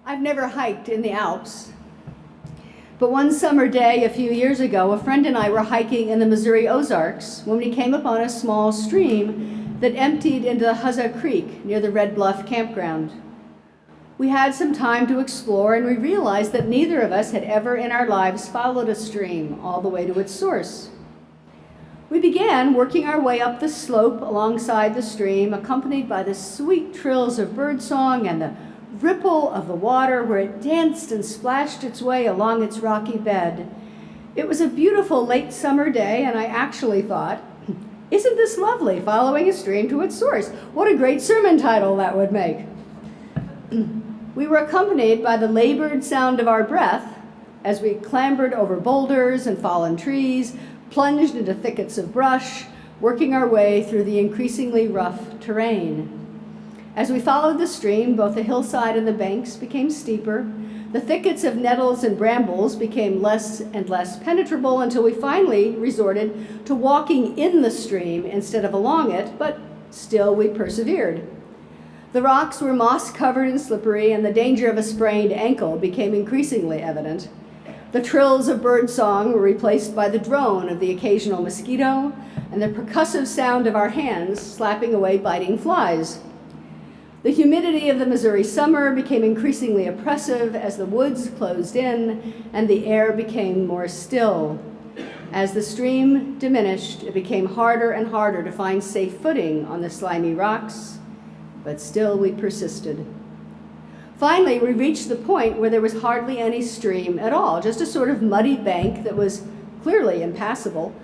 I've never hiked in the Alps, but one summer day a few years ago, a friend and I were hiking in the Missouri Ozarks when we came upon a small stream that emptied into the Huzza Creek near the Red Bluff campground. We had some time to explore, and we realized that neither of us had ever in our lives followed a stream all the way to its source. We began working our way up the slope alongside the stream, accompanied by the sweet trills of birdsong and the ripple of the water where it danced and splashed its way along its rocky bed. It was a beautiful late summer day, and I actually thought, isn't this lovely, following a stream to its source? What a great sermon title that would make. We were accompanied by the labored sound of our breath as we clambered over boulders and fallen trees, plunged into thickets of brush, working our way through the increasingly rough terrain. As we followed the stream, both the hillside and the banks became steeper. The thickets of nettles and brambles became less and less penetrable until we finally resorted to walking in the stream instead of along it, but still we persevered. The rocks were moss-covered and slippery, and the danger of a sprained ankle became increasingly evident. The trills of birdsong were replaced by the drone of the occasional mosquito and the percussive sound of our hands slapping away biting flies. The humidity of the Missouri summer became increasingly oppressive as the woods closed in and the air became more still. As the stream diminished, it became harder and harder to find safe footing on the slimy rocks, but still we persisted. Finally, we reached the point where there was hardly any stream at all, just a sort of muddy bank that was clearly impassable.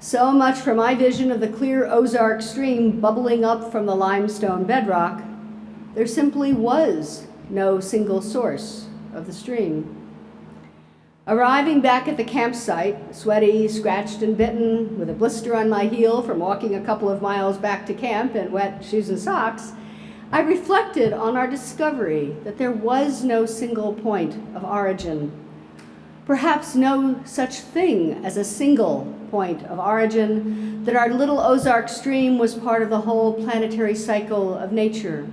So much for my vision of the clear Ozark stream bubbling up from the limestone bedrock. There simply was no single source of the stream. Arriving back at the campsite, sweaty, scratched and bitten, with a blister on my heel from walking a couple of miles back to camp in wet shoes and socks, I reflected on our discovery that there was no single point of origin. Perhaps no such thing as a single point of origin, that our little Ozark stream was part of the whole planetary cycle of nature.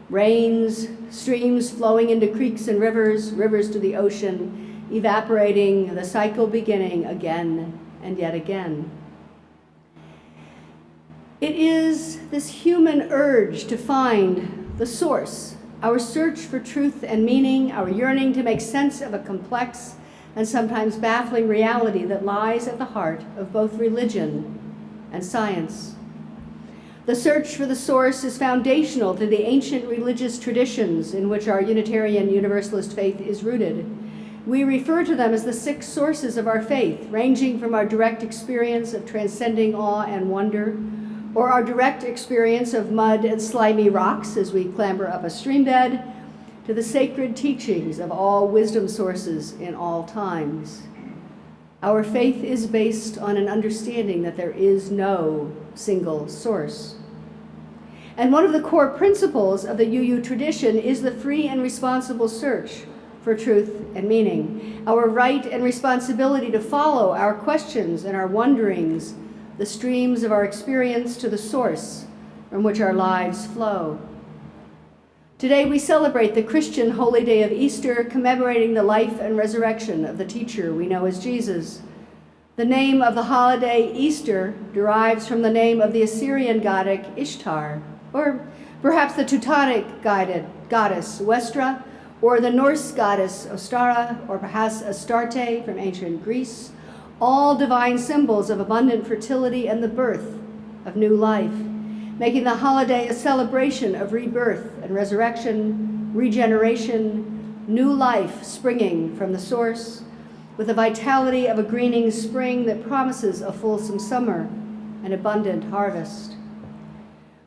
Rains, streams flowing into creeks and rivers, rivers to the ocean, evaporating, the cycle beginning again and yet again. It is this human urge to find the source, our search for truth and meaning, our yearning to make sense of a complex and sometimes baffling reality that lies at the heart of both religion and science. The search for the source is foundational to the ancient religious traditions in which our Unitarian Universalist faith is rooted. We refer to them as the 6 sources of our faith, ranging from our direct experience of transcending awe and wonder, or our direct experience of mud and slimy rocks as we clamber up a stream bed, to the sacred teachings of all wisdom sources in all times. Our faith is based on an understanding that there is no single source. And one of the core principles of the UU tradition is the free and responsible search for truth and meaning, our right and responsibility to follow our questions and our wonderings, the streams of our experience to the source from which our lives flow. Today we celebrate the Christian holy day of Easter, commemorating the life and resurrection of the teacher we know as Jesus. The name of the holiday, Easter, derives from the name of the Assyrian goddess Ishtar, or perhaps the Teutonic goddess Westra, or the Norse goddess Ostara, or perhaps Astarte from ancient Greece, all divine symbols of abundant fertility and the birth of new life, making the holiday a celebration of rebirth and resurrection, regeneration, new life springing from the source, with the vitality of a greening spring that promises a fulsome summer and abundant harvest.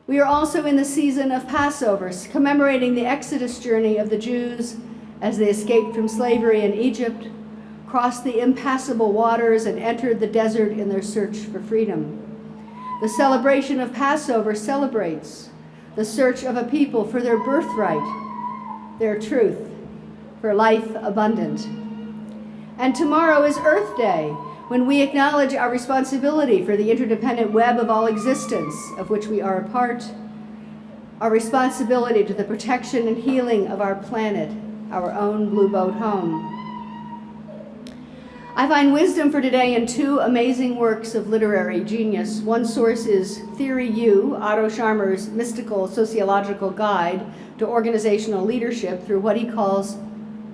We are also in the season of Passover, commemorating the Exodus journey of the Jews as they escaped from slavery in Egypt, crossed the impassable waters, and entered the desert in their search for freedom. The celebration of Passover celebrates the search of a people for their birthright, their truth, for life abundant. And tomorrow is Earth Day, when we acknowledge our responsibility for the interdependent web of all existence of which we are a part, our responsibility to the protection and healing of our planet, our own blue boat home. I find wisdom for today in two amazing works of literary genius. One source is Theory U, Otto Scharmer's mystical sociological guide to organizational leadership through what he calls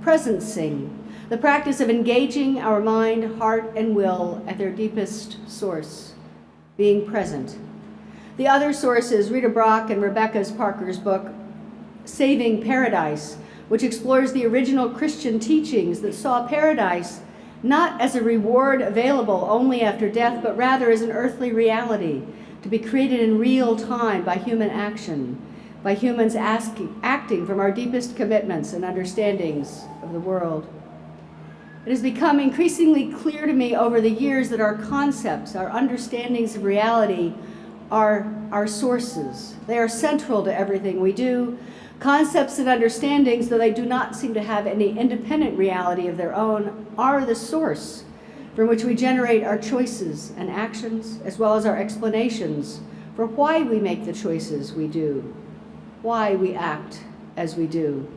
presencing, the practice of engaging our mind, heart, and will at their deepest source, being present. The other source is Rita Brock and Rebecca Parker's book, Saving Paradise, which explores the original Christian teachings that saw paradise not as a reward available only after death, but rather as an earthly reality to be created in real time by human action, by humans acting from our deepest commitments and understandings of the world. It has become increasingly clear to me over the years that our concepts, our understandings of reality are our sources. They are central to everything we do. Concepts and understandings, though they do not seem to have any independent reality of their own, are the source from which we generate our choices and actions, as well as our explanations for why we make the choices we do, why we act as we do.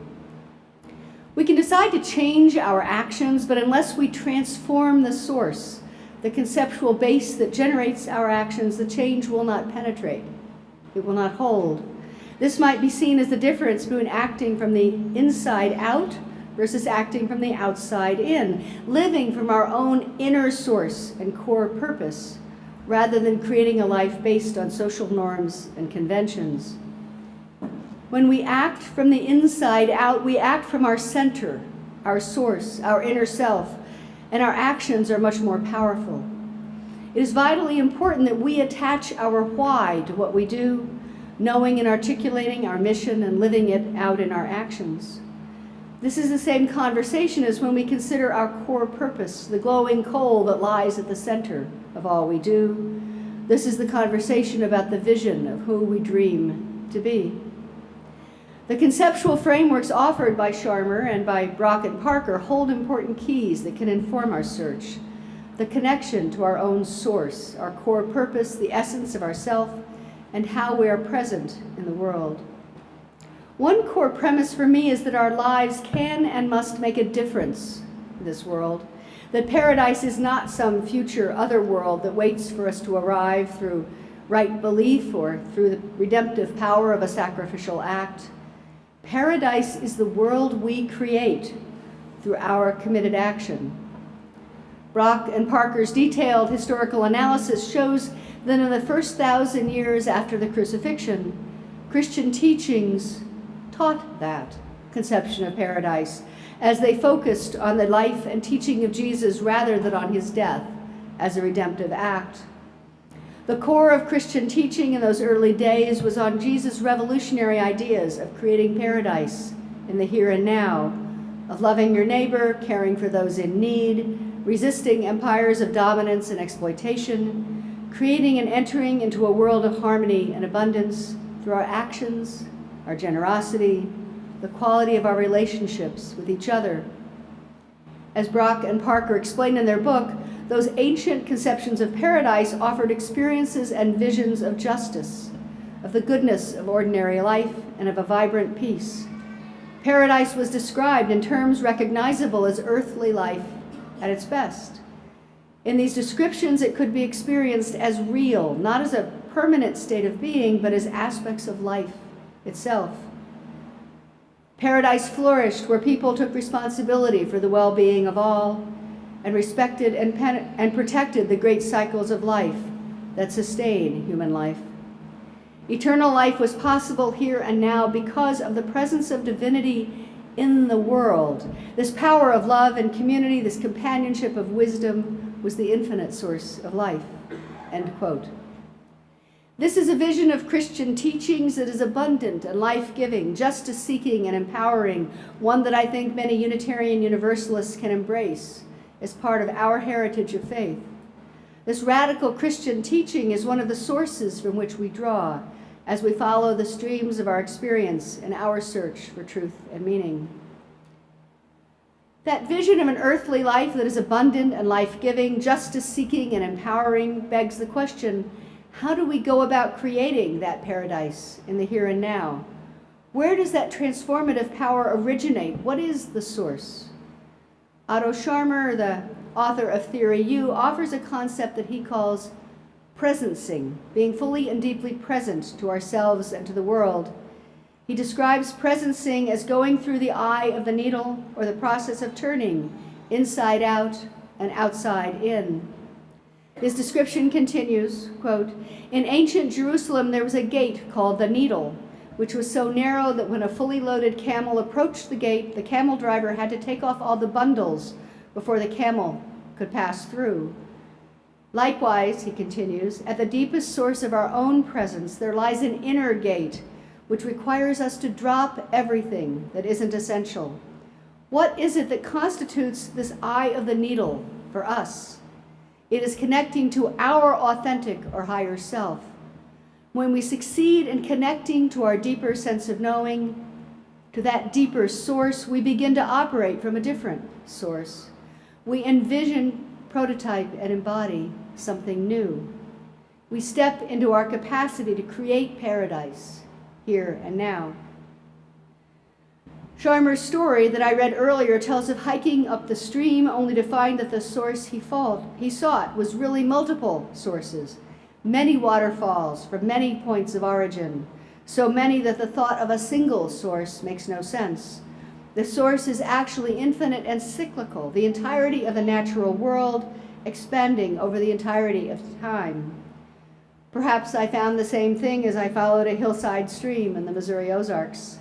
We can decide to change our actions, but unless we transform the source, the conceptual base that generates our actions, the change will not penetrate. It will not hold. This might be seen as the difference between acting from the inside out versus acting from the outside in, living from our own inner source and core purpose, rather than creating a life based on social norms and conventions. When we act from the inside out, we act from our center, our source, our inner self, and our actions are much more powerful. It is vitally important that we attach our why to what we do, knowing and articulating our mission and living it out in our actions. This is the same conversation as when we consider our core purpose, the glowing coal that lies at the center of all we do. This is the conversation about the vision of who we dream to be. The conceptual frameworks offered by Scharmer and by Brock and Parker hold important keys that can inform our search. The connection to our own source, our core purpose, the essence of ourself, and how we are present in the world. One core premise for me is that our lives can and must make a difference in this world, that paradise is not some future other world that waits for us to arrive through right belief or through the redemptive power of a sacrificial act. Paradise is the world we create through our committed action. Brock and Parker's detailed historical analysis shows that in the first 1,000 years after the crucifixion, Christian teachings taught that conception of paradise as they focused on the life and teaching of Jesus rather than on his death as a redemptive act. The core of Christian teaching in those early days was on Jesus' revolutionary ideas of creating paradise in the here and now, of loving your neighbor, caring for those in need, resisting empires of dominance and exploitation, creating and entering into a world of harmony and abundance through our actions, our generosity, the quality of our relationships with each other. As Brock and Parker explained in their book, those ancient conceptions of paradise offered experiences and visions of justice, of the goodness of ordinary life, and of a vibrant peace. Paradise was described in terms recognizable as earthly life at its best. In these descriptions, it could be experienced as real, not as a permanent state of being, but as aspects of life itself. Paradise flourished where people took responsibility for the well-being of all and respected and protected the great cycles of life that sustain human life. Eternal life was possible here and now because of the presence of divinity in the world. This power of love and community, this companionship of wisdom, was the infinite source of life, end quote. This is a vision of Christian teachings that is abundant and life-giving, justice-seeking and empowering, one that I think many Unitarian Universalists can embrace as part of our heritage of faith. This radical Christian teaching is one of the sources from which we draw as we follow the streams of our experience in our search for truth and meaning. That vision of an earthly life that is abundant and life-giving, justice-seeking and empowering begs the question, how do we go about creating that paradise in the here and now? Where does that transformative power originate? What is the source? Otto Scharmer, the author of Theory U, offers a concept that he calls presencing, being fully and deeply present to ourselves and to the world. He describes presencing as going through the eye of the needle, or the process of turning inside out and outside in. His description continues, quote, "In ancient Jerusalem there was a gate called the Needle, which was so narrow that when a fully loaded camel approached the gate, the camel driver had to take off all the bundles before the camel could pass through. Likewise," he continues, "at the deepest source of our own presence there lies an inner gate, which requires us to drop everything that isn't essential. What is it that constitutes this eye of the needle for us? It is connecting to our authentic or higher self. When we succeed in connecting to our deeper sense of knowing, to that deeper source, we begin to operate from a different source. We envision, prototype, and embody something new. We step into our capacity to create paradise, here and now." Scharmer's story that I read earlier tells of hiking up the stream only to find that the source he sought was really multiple sources, many waterfalls from many points of origin, so many that the thought of a single source makes no sense. The source is actually infinite and cyclical, the entirety of the natural world expanding over the entirety of time. Perhaps I found the same thing as I followed a hillside stream in the Missouri Ozarks.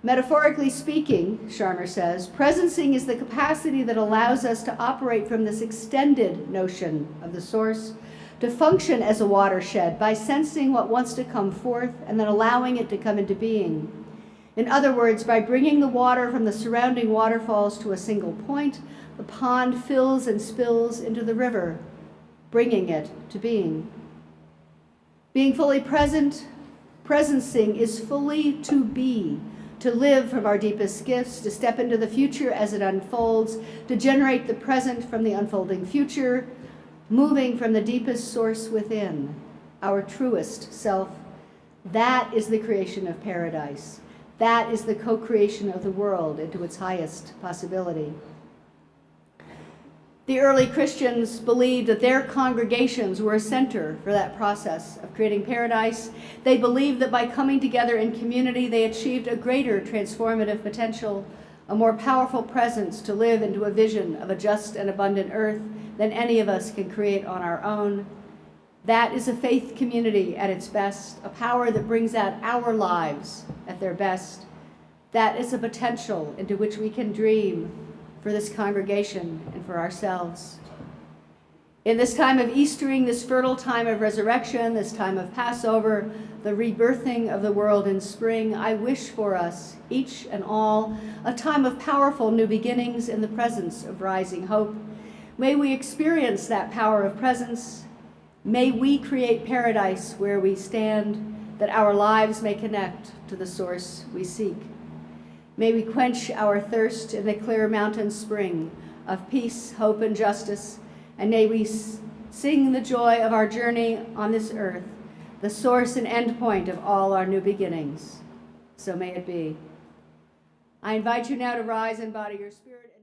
Metaphorically speaking, Scharmer says, presencing is the capacity that allows us to operate from this extended notion of the source, to function as a watershed by sensing what wants to come forth and then allowing it to come into being. In other words, by bringing the water from the surrounding waterfalls to a single point, the pond fills and spills into the river, bringing it to being. Being fully present, presencing is fully to be, to live from our deepest gifts, to step into the future as it unfolds, to generate the present from the unfolding future, moving from the deepest source within, our truest self. That is the creation of paradise. That is the co-creation of the world into its highest possibility. The early Christians believed that their congregations were a center for that process of creating paradise. They believed that by coming together in community, they achieved a greater transformative potential, a more powerful presence to live into a vision of a just and abundant earth than any of us can create on our own. That is a faith community at its best, a power that brings out our lives at their best. That is a potential into which we can dream for this congregation and for ourselves. In this time of Eastering, this fertile time of resurrection, this time of Passover, the rebirthing of the world in spring, I wish for us, each and all, a time of powerful new beginnings in the presence of rising hope. May we experience that power of presence. May we create paradise where we stand, that our lives may connect to the source we seek. May we quench our thirst in the clear mountain spring of peace, hope, and justice, and may we sing the joy of our journey on this earth, the source and end point of all our new beginnings. So may it be. I invite you now to rise and embody your spirit.